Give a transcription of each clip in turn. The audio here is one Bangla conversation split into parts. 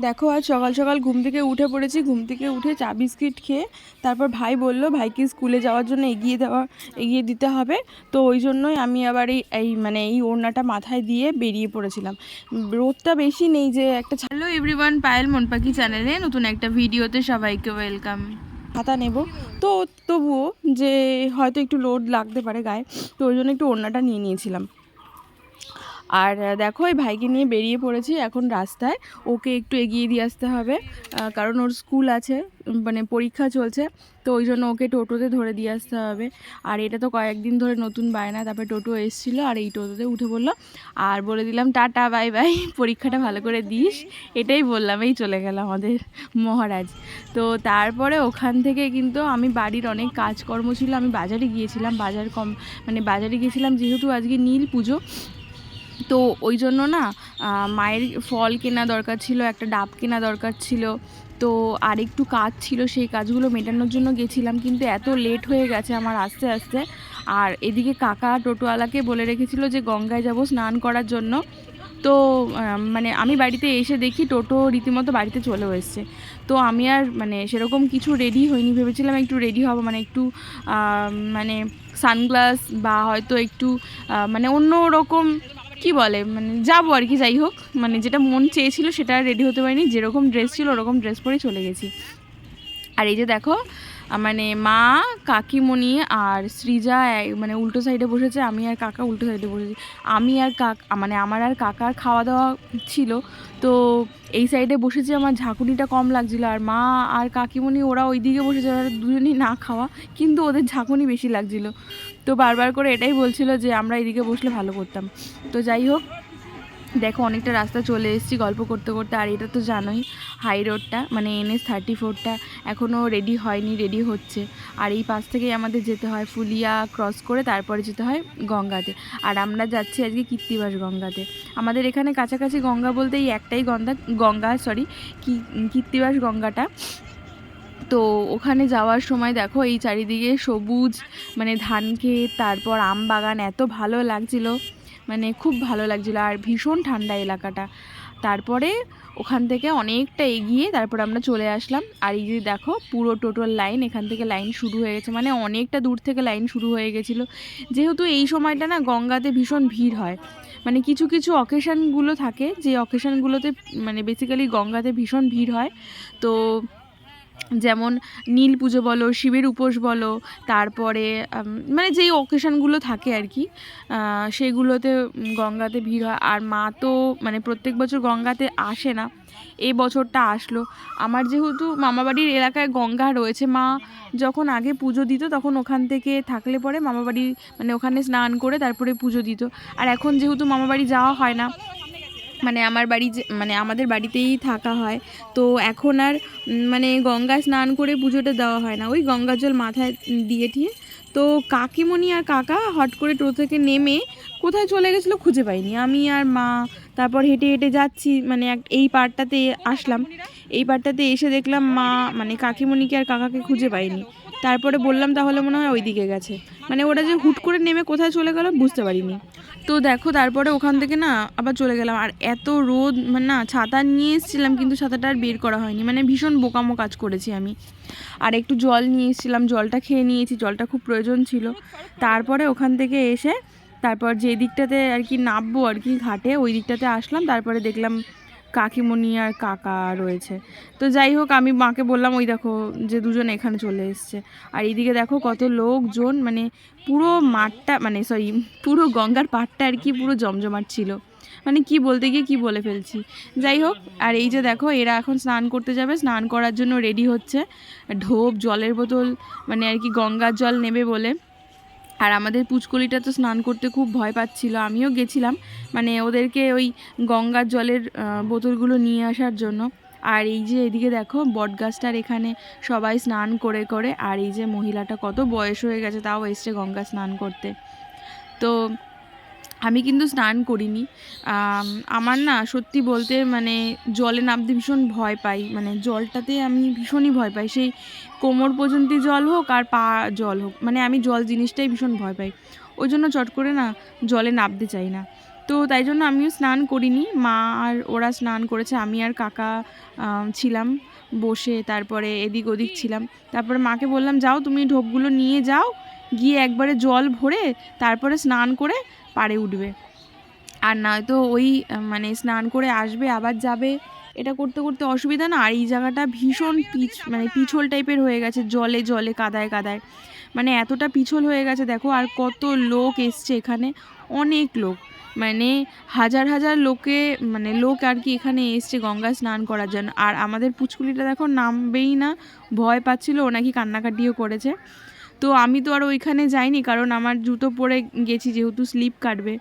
দেখো আজ সকাল সকাল ঘুম থেকে উঠে পড়েছি। ঘুম থেকে উঠে চা বিস্কিট খেয়ে তারপর ভাই বলল ভাইকে স্কুলে যাওয়ার জন্য এগিয়ে দিতে হবে। তো ওই জন্যই আমি আবার এই ওড়নাটা মাথায় দিয়ে বেরিয়ে পড়েছিলাম। রোদটা বেশি নেই যে একটা। হ্যালো এভরিওয়ান, পায়েল মন পাখি চ্যানেলে নতুন একটা ভিডিওতে সবাইকে ওয়েলকাম। ছাতা নেব তো তবুও যে হয়তো একটু লোড লাগতে পারে গায়ে, তো ওই জন্য একটু ওড়নাটা নিয়ে নিয়েছিলাম। আর দেখো এই ভাইকে নিয়ে বেরিয়ে পড়েছি এখন রাস্তায়। ওকে একটু এগিয়ে দিয়ে আসতে হবে, কারণ ওর স্কুল আছে, মানে পরীক্ষা চলছে। তো ওই জন্য ওকে টোটোতে ধরে দিয়ে আসতে হবে। আর এটা তো কয়েকদিন ধরে নতুন বায়না। তারপরে টোটো এসেছিলো আর এই টোটোতে উঠে বললো, আর বলে দিলাম টাটা বাই বাই, পরীক্ষাটা ভালো করে দিস, এটাই বললাম। এই চলে গেল আমাদের মহারাজ। তো তারপরে ওখান থেকে কিন্তু আমি বাড়ির অনেক কাজকর্ম ছিল, আমি বাজারে গিয়েছিলাম। বাজারে গিয়েছিলাম যেহেতু আজকে নীল পুজো। তো ওই জন্য না মায়ের ফল কেনা দরকার ছিল, একটা ডাব কেনা দরকার ছিল। তো আর একটু কাজ ছিল, সেই কাজগুলো মেটানোর জন্য গেছিলাম, কিন্তু এত লেট হয়ে গেছে আমার আস্তে আস্তে। আর এদিকে কাকা টোটোওয়ালাকে বলে রেখেছিল যে গঙ্গায় যাব স্নান করার জন্য। তো মানে আমি বাড়িতে এসে দেখি টোটো রীতিমতো বাড়িতে চলেও এসছে। তো আমি আর মানে সেরকম কিছু রেডি হইনি, ভেবেছিলাম একটু রেডি হব, মানে একটু মানে সানগ্লাস বা হয়তো একটু মানে অন্য রকম কি বলে মানে যাবো আর কি। যাই হোক, মানে যেটা মন চেয়েছিল সেটা রেডি হতে পারিনি, যেরকম ড্রেস ছিল ওরকম ড্রেস পরেই চলে গেছি। আর এই যে দেখো মানে মা, কাকিমণি আর সৃজা মানে উল্টো সাইডে বসেছে, আমি আর কাকা উল্টো সাইডে বসেছি। আমি আর মানে আমার আর কাকার খাওয়া দাওয়া ছিল, তো এই সাইডে বসেছি, আমার ঝাঁকুনিটা কম লাগছিলো। আর মা আর কাকিমণি ওরা ওই দিকে বসেছে, ওরা দুজনেই না খাওয়া, কিন্তু ওদের ঝাঁকুনি বেশি লাগছিলো। তো বারবার করে এটাই বলছিল যে আমরা এদিকে বসলে ভালো করতাম। তো যাই হোক, দেখো অনেকটা রাস্তা চলে এসেছি গল্প করতে করতে। আর এটা তো জানোই হাই রোডটা, মানে NH-34টা এখনও রেডি হয়নি, রেডি হচ্ছে। আর এই পাশ থেকেই আমাদের যেতে হয়, ফুলিয়া ক্রস করে তারপরে যেতে হয় গঙ্গাতে। আর আমরা যাচ্ছি আজকে কীর্তিবাস গঙ্গাতে। আমাদের এখানে কাছাকাছি গঙ্গা বলতে এই একটাই কীর্তিবাস গঙ্গাটা। তো ওখানে যাওয়ার সময় দেখো এই চারিদিকে সবুজ, মানে ধান ক্ষেত, তারপর আম বাগান, এত ভালো লাগছিলো, মানে খুব ভালো লাগছিলো। আর ভীষণ ঠান্ডা এলাকাটা। তারপরে ওখান থেকে অনেকটা এগিয়ে তারপর আমরা চলে আসলাম। আর এই যে দেখো পুরো টোটাল লাইন, এখান থেকে লাইন শুরু হয়ে গেছে, মানে অনেকটা দূর থেকে লাইন শুরু হয়ে গেছিলো। যেহেতু এই সময়টা না গঙ্গাতে ভীষণ ভিড় হয়, মানে কিছু কিছু অকেশানগুলো থাকে যে অকেশানগুলোতে মানে বেসিক্যালি গঙ্গাতে ভীষণ ভিড় হয়। তো যেমন নীল পুজো বলো, শিবের উপোস বলো, তারপরে মানে যেই অকেশানগুলো থাকে আর কি, সেগুলোতে গঙ্গাতে ভিড় হয়। আর মা তো মানে প্রত্যেক বছর গঙ্গাতে আসে না, এই বছরটা আসলো। আমার যেহেতু মামাবাড়ির এলাকায় গঙ্গা রয়েছে, মা যখন আগে পুজো দিত তখন ওখান থেকে থাকলে পরে মামাবাড়ি মানে ওখানে স্নান করে তারপরে পুজো দিত। আর এখন যেহেতু মামাবাড়ি যাওয়া হয় না, মানে মানে আমাদের বাড়িতেই থাকা হয়, তো এখন আর মানে গঙ্গায় স্নান করে পুজোটা দেওয়া হয় না, ওই গঙ্গার জল মাথায় দিয়ে টিয়ে। তো কাকিমণি আর কাকা হট করে টোটো থেকে নেমে কোথায় চলে গেছিলো খুঁজে পাইনি। আমি আর মা তারপর হেঁটে হেঁটে যাচ্ছি, মানে এই পাড়টাতে আসলাম। এই পাড়টাতে এসে দেখলাম মা মানে কাকিমণিকে আর কাকাকে খুঁজে পাইনি। তারপরে বললাম তাহলে মনে হয় ওই দিকে গেছে, মানে ওরা যে হুট করে নেমে কোথায় চলে গেল বুঝতে পারিনি। তো দেখো তারপরে ওখান থেকে না আবার চলে গেলাম। আর এত রোদ, মানে না ছাতা নিয়ে এসেছিলাম কিন্তু ছাতাটা আর বের করা হয়নি, মানে ভীষণ বোকামো কাজ করেছি আমি। আর একটু জল নিয়ে এসেছিলাম, জলটা খেয়ে নিয়েছি, জলটা খুব প্রয়োজন ছিল। তারপরে ওখান থেকে এসে তারপর যে দিকটাতে আর কি নামবো আর কি ঘাটে, ওই দিকটাতে আসলাম। তারপরে দেখলাম কাকিমণি আর কাকা রয়েছে। তো যাই হোক, আমি মাকে বললাম ওই দেখো যে দুজন এখানে চলে এসছে। আর এইদিকে দেখো কত লোকজন, মানে পুরো মাঠটা, মানে সরি পুরো গঙ্গার পাড়টা আর কি পুরো জমজমাট ছিল, মানে কি বলতে গিয়ে কি বলে ফেলছি। যাই হোক, আর এই যে দেখো এরা এখন স্নান করতে যাবে, স্নান করার জন্য রেডি হচ্ছে, ঢোপ জলের বোতল মানে আর কি গঙ্গার জল নেবে বলে। আর আমাদের পুচকলিটা তো স্নান করতে খুব ভয় পাচ্ছিল, আমিও গেছিলাম মানে ওদেরকে ওই গঙ্গার জলের বোতলগুলো নিয়ে আসার জন্য। আর এই যে এদিকে দেখো বটগাছটার এখানে সবাই স্নান করে করে, আর এই যে মহিলাটা কত বয়স হয়ে গেছে তাও এসছে গঙ্গা স্নান করতে। তো আমি কিন্তু স্নান করিনি। আমার না সত্যি বলতে মানে জলে নামতে ভীষণ ভয় পাই, মানে জলটাতে আমি ভীষণই ভয় পাই, সেই কোমর পর্যন্ত জল হোক আর পা জল হোক, মানে আমি জল জিনিসটাই ভীষণ ভয় পাই। ওই জন্য চট করে না জলে নামতে চাই না। তো তাই জন্য আমিও স্নান করিনি, মা আর ওরা স্নান করেছে, আমি আর কাকা ছিলাম বসে, তারপরে এদিক ওদিক ছিলাম। তারপরে মাকে বললাম যাও তুমি ঢোপগুলো নিয়ে যাও, গিয়ে একবারে জল ভরে তারপরে স্নান করে পাড়ে উঠবে, আর নয়তো ওই মানে স্নান করে আসবে আবার যাবে, এটা করতে করতে অসুবিধা না। আর এই জায়গাটা ভীষণ মানে পিছল টাইপের হয়ে গেছে, জলে জলে কাদায় কাদায়, মানে এতটা পিছল হয়ে গেছে দেখো। আর কত লোক এসছে এখানে, অনেক লোক, মানে হাজার হাজার লোক আর কি এখানে এসছে গঙ্গা স্নান করার জন্য। আর আমাদের পুচকুলিটা দেখো নামবেই না, ভয় পাচ্ছিল, ও নাকি কান্নাকাটিও করেছে। তো আমি তো আর ওইখানে যাইনি, কারণ আমার জুতো পরে গেছি যেহেতু স্লিপ কাটবে।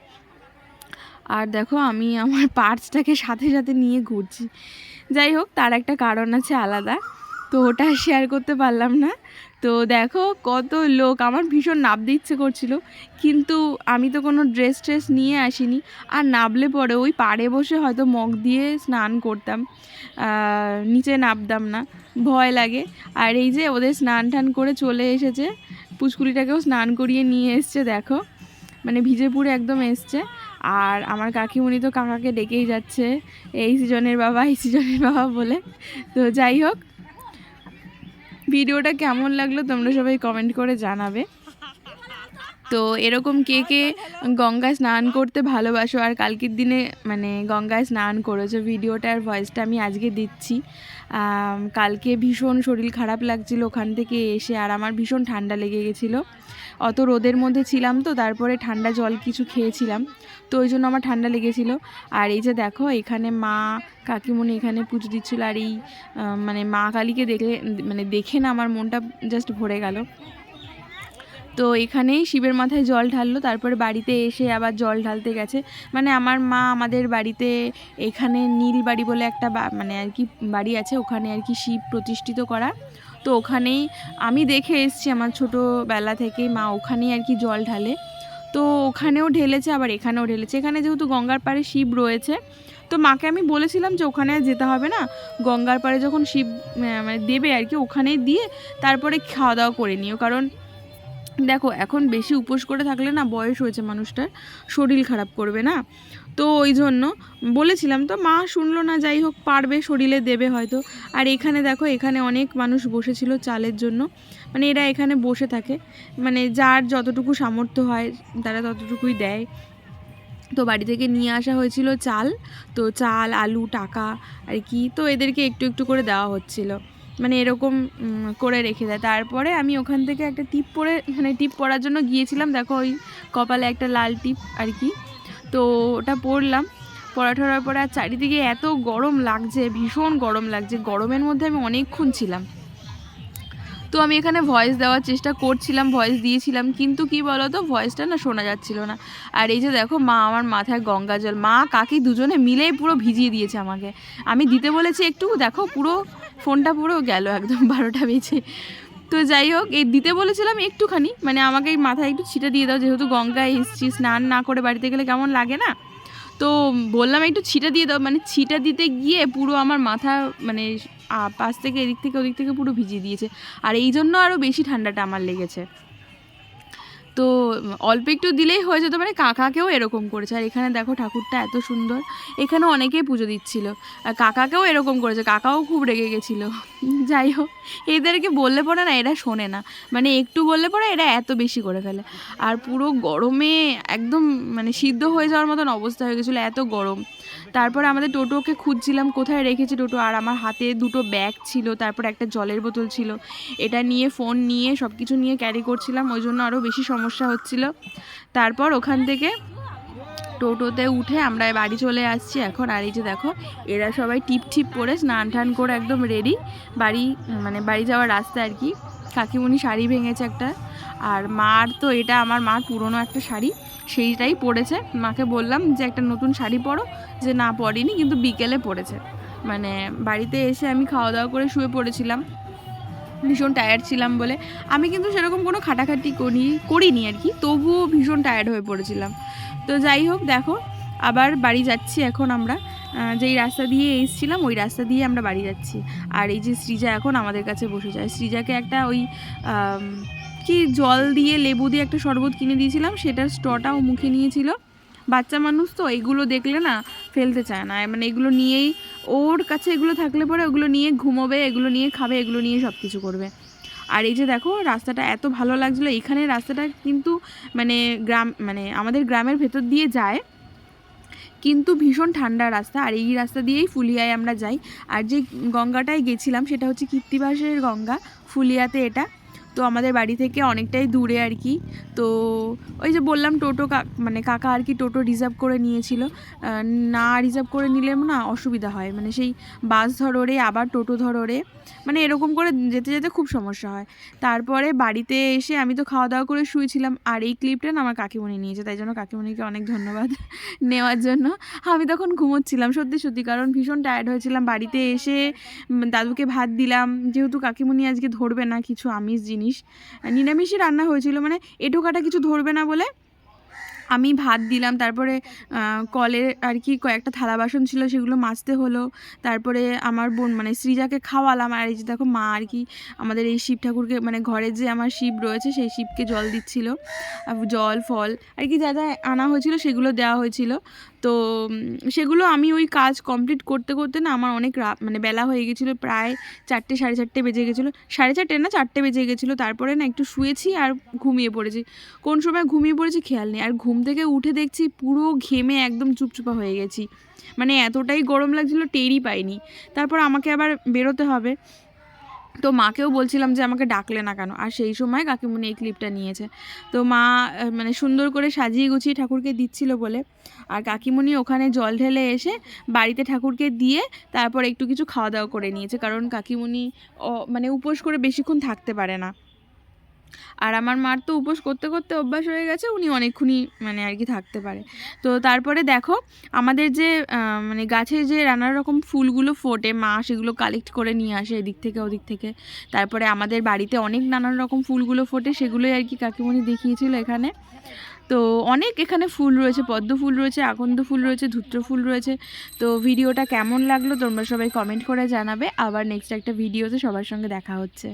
আর দেখো আমি আমার পার্সটাকে সাথে সাথে নিয়ে ঘুরছি। যাই হোক, তার একটা কারণ আছে আলাদা, তো ওটা শেয়ার করতে পারলাম না। তো দেখো কত লোক, আমার ভীষণ নাবতে ইচ্ছে করছিল, কিন্তু আমি তো কোনো ড্রেস নিয়ে আসিনি। আর নাবলে পরে ওই পাড়ে বসে হয়তো মগ দিয়ে স্নান করতাম, নিচে নাবতাম না, ভয় লাগে। আর এই যে ওদের স্নান টান করে চলে এসেছে, পুচকুলিটাকেও স্নান করিয়ে নিয়ে এসছে দেখো, মানে ভিজে পুড়ে একদম এসছে। আর আমার কাকিমণি তো কাকাকে ডেকেই যাচ্ছে, এই সিজনের বাবা বলে। তো যাই হোক, ভিডিওটা কেমন লাগলো তোমরা সবাই কমেন্ট করে জানাবে। তো এরকম কে কে গঙ্গায় স্নান করতে ভালোবাসো আর কালকের দিনে মানে গঙ্গায় স্নান করেছো, ভিডিওটার ভয়েসটা আমি আজকে দিচ্ছি। কালকে ভীষণ শরীর খারাপ লাগছিল ওখান থেকে এসে, আর আমার ভীষণ ঠান্ডা লেগে গেছিলো, অত রোদের মধ্যে ছিলাম তো, তারপরে ঠান্ডা জল কিছু খেয়েছিলাম, তো ওই জন্য আমার ঠান্ডা লেগেছিলো। আর এই যে দেখো এখানে মা কাকিমণি এখানে পুজো দিচ্ছিলো, আর এই মানে মা কালীকে দেখে না আমার মনটা জাস্ট ভরে গেল। তো এখানেই শিবের মাথায় জল ঢাললো, তারপরে বাড়িতে এসে আবার জল ঢালতে গেছে। মানে আমার মা আমাদের বাড়িতে এখানে নীলবাড়ি বলে একটা মানে আর কি বাড়ি আছে, ওখানে আর কি শিব প্রতিষ্ঠিত করা, তো ওখানেই আমি দেখে এসেছি আমার ছোটোবেলা থেকেই মা ওখানেই আর কি জল ঢালে। তো ওখানেও ঢেলেছে আবার এখানেও ঢেলেছে, এখানে যেহেতু গঙ্গার পাড়ে শিব রয়েছে, তো মাকে আমি বলেছিলাম যে ওখানে আর যেতে হবে না, গঙ্গার পাড়ে যখন শিব মানে দেবে আর কি ওখানেই দিয়ে তারপরে খাওয়া দাওয়া করে নিও, কারণ দেখো এখন বেশি উপোস করে থাকলে না, বয়স হয়েছে মানুষটার, শরীর খারাপ করবে না, তো ওই জন্য বলেছিলাম, তো মা শুনলো না। যাই হোক, পারবে, শরীরে দেবে হয়তো। আর এখানে দেখো এখানে অনেক মানুষ বসেছিল চালের জন্য, মানে এরা এখানে বসে থাকে, মানে যার যতটুকু সামর্থ্য হয় তারা ততটুকুই দেয়। তো বাড়ি থেকে নিয়ে আসা হয়েছিল চাল, তো চাল আলু টাকা আর কি, তো এদেরকে একটু একটু করে দেওয়া হচ্ছিল, মানে এরকম করে রেখে দেয়। তারপরে আমি ওখান থেকে একটা টিপ পরে, মানে টিপ পরার জন্য গিয়েছিলাম, দেখো ওই কপালে একটা লাল টিপ আর কি, তো ওটা পরলাম। পরার পরে আর চারিদিকে এত গরম লাগছে, ভীষণ গরম লাগছে, গরমের মধ্যে আমি অনেকক্ষণ ছিলাম। তো আমি এখানে ভয়েস দেওয়ার চেষ্টা করছিলাম, ভয়েস দিয়েছিলাম, কিন্তু কি বলো তো, ভয়েসটা না শোনা যাচ্ছিল না। আর এই যে দেখো মা আমার মাথায় গঙ্গা জল, মা কাকি দুজনে মিলেই পুরো ভিজিয়ে দিয়েছে আমাকে। আমি দিতে বলেছি একটু, দেখো পুরো ফোনটা পুরো গেল একদম 12টা বেজে। তো যাই হোক, এই দিতে বলেছিলাম একটুখানি, মানে আমাকে এই মাথায় একটু ছিটা দিয়ে দাও, যেহেতু গঙ্গায় এসেছি, স্নান না করে বাড়িতে গেলে কেমন লাগে না, তো বললাম একটু ছিটা দিয়ে দাও, মানে ছিটা দিতে গিয়ে পুরো আমার মাথা মানে পাশ থেকে এদিক থেকে ওদিক থেকে পুরো ভিজিয়ে দিয়েছে, আর এই জন্য আরও বেশি ঠান্ডাটা আমার লেগেছে। তো অল্প একটু দিলেই হয়ে যেত, মানে কাকাকেও এরকম করেছে। আর এখানে দেখো ঠাকুরটা এত সুন্দর, এখানে অনেকেই পুজো দিচ্ছিল, আর কাকাকেও এরকম করেছে, কাকাও খুব রেগে গেছিলো। যাই হোক, এদেরকে বললে পরে না এরা শোনে না, মানে একটু বললে পরে এরা এত বেশি করে ফেলে। আর পুরো গরমে একদম মানে সিদ্ধ হয়ে যাওয়ার মতন অবস্থা হয়ে গেছিলো, এত গরম। তারপর আমাদের টোটোকে খুঁজছিলাম কোথায় রেখেছি টোটো, আর আমার হাতে দুটো ব্যাগ ছিল, তারপর একটা জলের বোতল ছিল, এটা নিয়ে ফোন নিয়ে সব কিছু নিয়ে ক্যারি করছিলাম, ওই জন্য আরও বেশি সমস্যা হচ্ছিল। তারপর ওখান থেকে টোটোতে উঠে আমরা বাড়ি চলে আসছি এখন। আর এই যে দেখো এরা সবাই টিপ টিপ করে স্নান টান করে একদম রেডি, মানে বাড়ি যাওয়ার রাস্তা আর কি। কাকিমণি শাড়ি ভেঙেছে একটা, আর মার তো এটা আমার মার পুরনো একটা শাড়ি, সেইটাই পরেছে। মাকে বললাম যে একটা নতুন শাড়ি পরো, যে না পরিনি, কিন্তু বিকেলে পরেছে। মানে বাড়িতে এসে আমি খাওয়া দাওয়া করে শুয়ে পড়েছিলাম, ভীষণ টায়ার্ড ছিলাম বলে। আমি কিন্তু সেরকম কোনো খাটাখাটি করিনি আর কি, তবুও ভীষণ টায়ার্ড হয়ে পড়েছিলাম। তো যাই হোক, দেখো আবার বাড়ি যাচ্ছি এখন আমরা, যেই রাস্তা দিয়ে এসেছিলাম ওই রাস্তা দিয়ে আমরা বাড়ি যাচ্ছি। আর এই যে সৃজা এখন আমাদের কাছে বসে যায়, সৃজাকে একটা ওই কি জল দিয়ে লেবু দিয়ে একটা শরবত কিনে দিয়েছিলাম, সেটার স্টটাও মুখে নিয়েছিল। বাচ্চা মানুষ তো এগুলো দেখলে না ফেলতে চায় না, মানে এগুলো নিয়েই ওর কাছে এগুলো থাকলে পরে ওগুলো নিয়ে ঘুমোবে, এগুলো নিয়ে খাবে, এগুলো নিয়ে সব কিছু করবে। আর এই যে দেখো রাস্তাটা এত ভালো লাগছিলো, এখানে রাস্তাটা কিন্তু মানে গ্রাম, মানে আমাদের গ্রামের ভেতর দিয়ে যায়, কিন্তু ভীষণ ঠান্ডা রাস্তা। আর এই রাস্তা দিয়েই ফুলিয়ায় আমরা যাই। আর যে গঙ্গাটায় গেছিলাম সেটা হচ্ছে কীর্তিবাসের গঙ্গা, ফুলিয়াতে এটা। তো আমাদের বাড়ি থেকে অনেকটাই দূরে আর কি। তো ওই যে বললাম টোটো মানে কাকা আর কি টোটো রিজার্ভ করে নিয়েছিল। না রিজার্ভ করে নিলেও না অসুবিধা হয়, মানে সেই বাস ধরো রে আবার টোটো ধরো রে, মানে এরকম করে যেতে যেতে খুব সমস্যা হয়। তারপরে বাড়িতে এসে আমি তো খাওয়া দাওয়া করে শুয়েছিলাম, আর এই ক্লিপটা না আমার কাকিমণি নিয়েছে, তাই জন্য কাকিমণিকে অনেক ধন্যবাদ নেওয়ার জন্য। আমি তখন ঘুমোচ্ছিলাম সত্যি সত্যি, কারণ ভীষণ টায়ার্ড হয়েছিলাম। বাড়িতে এসে দাদুকে ভাত দিলাম, যেহেতু কাকিমণি আজকে ধরবে না কিছু আমিষ জিনিস, নিরামিষই রান্না হয়েছিল, মানে এঁটো কাটা কিছু ধরবে না বলে আমি ভাত দিলাম। তারপরে কলে আর কি কয়েকটা থালা বাসন ছিল সেগুলো মাজতে হলো। তারপরে আমার বোন মানে সৃজাকে খাওয়ালাম। আর এই যে দেখো মা আর কি আমাদের এই শিব ঠাকুরকে, মানে ঘরে যে আমার শিব রয়েছে সেই শিবকে জল দিচ্ছিল, জল ফল আর কি যা যা আনা হয়েছিল সেগুলো দেওয়া হয়েছিল। তো সেগুলো আমি ওই কাজ কমপ্লিট করতে করতে না আমার অনেক মানে বেলা হয়ে গেছিলো, প্রায় 4টে 4:30 বেজে গেছিলো, 4:30 না 4টে বেজে গেছিলো। তারপরে না একটু শুয়েছি আর ঘুমিয়ে পড়েছি, কোন সময় ঘুমিয়ে পড়েছি খেয়াল নেই। আর ঘুম থেকে উঠে দেখছি পুরো ঘেমে একদম চুপচুপা হয়ে গেছি, মানে এতটাই গরম লাগছিলো টেরই পাইনি। তারপর আমাকে আবার বেরোতে হবে, তো মাকেও বলছিলাম যে আমাকে ডাকলে না কেন, আর সেই সময় কাকিমণি এই ক্লিপটা নিয়েছে। তো মা মানে সুন্দর করে সাজিয়ে গুছিয়ে ঠাকুরকে দিচ্ছিল বলে, আর কাকিমণি ওখানে জল ঢেলে এসে বাড়িতে ঠাকুরকে দিয়ে তারপর একটু কিছু খাওয়া দাওয়া করে নিয়েছে, কারণ কাকিমণি মানে উপোস করে বেশিক্ষণ থাকতে পারে না। আর আমার মার তো উপোস করতে করতে অভ্যাস হয়ে গেছে, উনি অনেকক্ষণই মানে আর কি থাকতে পারে। তো তারপরে দেখো আমাদের যে মানে গাছে যে নানা রকম ফুলগুলো ফোটে, মা সেগুলো কালেক্ট করে নিয়ে আসে এদিক থেকে ওদিক থেকে। তারপরে আমাদের বাড়িতে অনেক নানান রকম ফুলগুলো ফোটে, সেগুলোই আর কি কাকিমণি দেখিয়েছিল এখানে। তো অনেক এখানে ফুল রয়েছে, পদ্ম ফুল রয়েছে, আকন্দ ফুল রয়েছে, ধূত্র ফুল রয়েছে। তো ভিডিওটা কেমন লাগলো তোমরা সবাই কমেন্ট করে জানাবে। আবার নেক্সট একটা ভিডিওতে সবার সঙ্গে দেখা হচ্ছে।